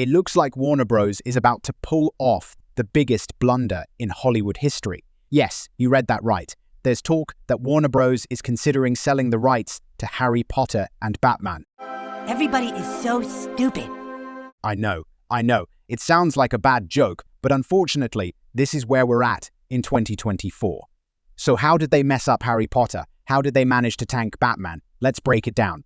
It looks like Warner Bros. Is about to pull off the biggest blunder in Hollywood history. Yes, you read that right. There's talk that Warner Bros. Is considering selling the rights to Harry Potter and Batman. Everybody is so stupid. I know. It sounds like a bad joke, but unfortunately, this is where we're at in 2024. So how did they mess up Harry Potter? How did they manage to tank Batman? Let's break it down.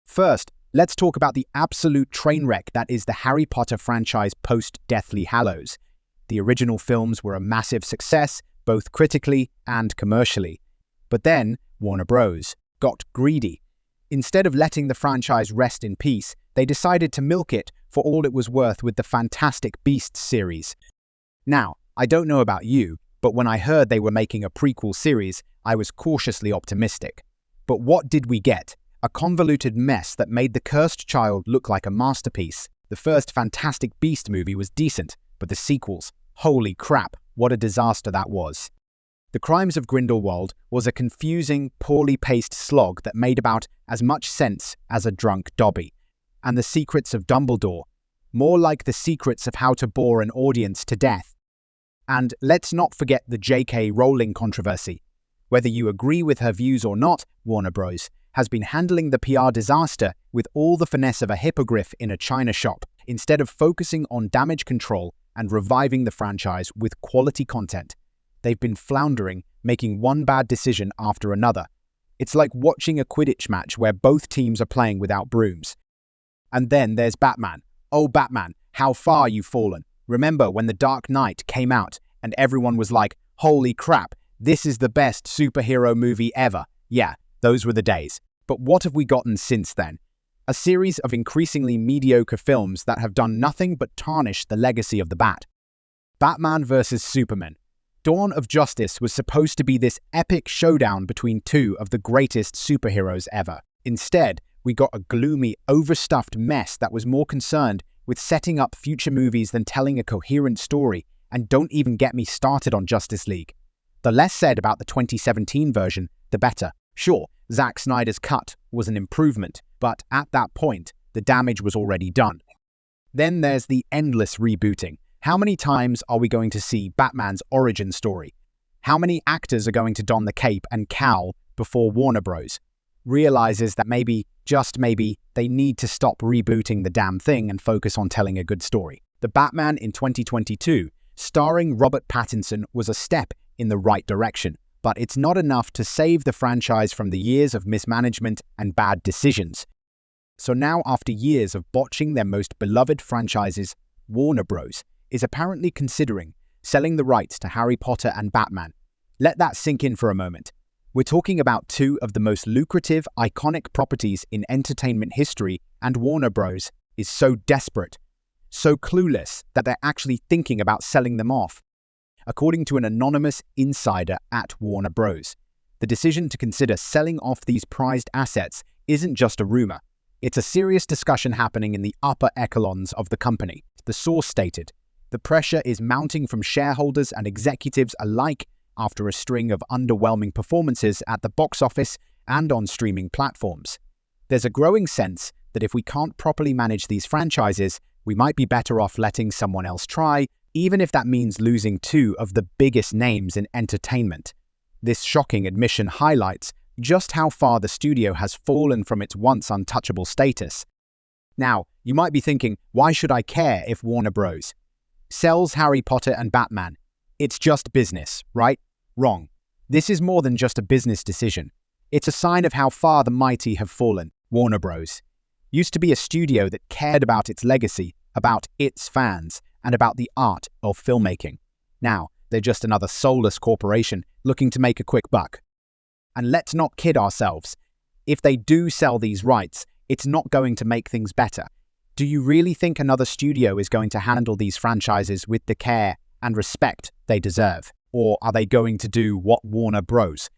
First, let's talk about the absolute train wreck that is the Harry Potter franchise post-Deathly Hallows. The original films were a massive success, both critically and commercially. But then, Warner Bros. Got greedy. Instead of letting the franchise rest in peace, they decided to milk it for all it was worth with the Fantastic Beasts series. Now, I don't know about you, but when I heard they were making a prequel series, I was cautiously optimistic. But what did we get? A convoluted mess that made The Cursed Child look like a masterpiece. The first Fantastic Beast movie was decent, but the sequels, holy crap, what a disaster that was. The Crimes of Grindelwald was a confusing, poorly paced slog that made about as much sense as a drunk Dobby. And The Secrets of Dumbledore, more like the secrets of how to bore an audience to death. And let's not forget the J.K. Rowling controversy. Whether you agree with her views or not, Warner Bros. Has been handling the PR disaster with all the finesse of a hippogriff in a china shop, instead of focusing on damage control and reviving the franchise with quality content. They've been floundering, making one bad decision after another. It's like watching a Quidditch match where both teams are playing without brooms. And then there's Batman. Oh, Batman, how far you've fallen. Remember when The Dark Knight came out and everyone was like, holy crap, this is the best superhero movie ever. Yeah, those were the days. But what have we gotten since then? A series of increasingly mediocre films that have done nothing but tarnish the legacy of the Bat. Batman vs. Superman. Dawn of Justice was supposed to be this epic showdown between two of the greatest superheroes ever. Instead, we got a gloomy, overstuffed mess that was more concerned with setting up future movies than telling a coherent story, and don't even get me started on Justice League. The less said about the 2017 version, the better. Sure, Zack Snyder's cut was an improvement, but at that point, the damage was already done. Then there's the endless rebooting. How many times are we going to see Batman's origin story? How many actors are going to don the cape and cowl before Warner Bros. Realizes that maybe, just maybe, they need to stop rebooting the damn thing and focus on telling a good story? The Batman in 2022, starring Robert Pattinson, was a step in the right direction, but it's not enough to save the franchise from the years of mismanagement and bad decisions. So now, after years of botching their most beloved franchises, Warner Bros. Is apparently considering selling the rights to Harry Potter and Batman. Let that sink in for a moment. We're talking about two of the most lucrative, iconic properties in entertainment history, and Warner Bros. Is so desperate, so clueless, that they're actually thinking about selling them off. According to an anonymous insider at Warner Bros., the decision to consider selling off these prized assets isn't just a rumor. It's a serious discussion happening in the upper echelons of the company. The source stated, "The pressure is mounting from shareholders and executives alike after a string of underwhelming performances at the box office and on streaming platforms. There's a growing sense that if we can't properly manage these franchises, we might be better off letting someone else try, even if that means losing two of the biggest names in entertainment." This shocking admission highlights just how far the studio has fallen from its once untouchable status. Now, you might be thinking, why should I care if Warner Bros. Sells Harry Potter and Batman? It's just business, right? Wrong. This is more than just a business decision. It's a sign of how far the mighty have fallen. Warner Bros. Used to be a studio that cared about its legacy, about its fans, and about the art of filmmaking. Now, they're just another soulless corporation looking to make a quick buck. And let's not kid ourselves. If they do sell these rights, it's not going to make things better. Do you really think another studio is going to handle these franchises with the care and respect they deserve? Or are they going to do what Warner Bros.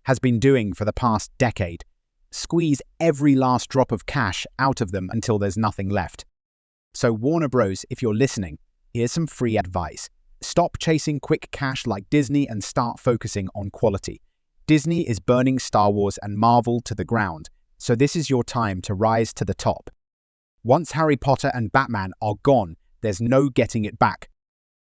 Has been doing for the past decade? Squeeze every last drop of cash out of them until there's nothing left. So Warner Bros., if you're listening, here's some free advice. Stop chasing quick cash like Disney and start focusing on quality. Disney is burning Star Wars and Marvel to the ground, so this is your time to rise to the top. Once Harry Potter and Batman are gone, there's no getting it back.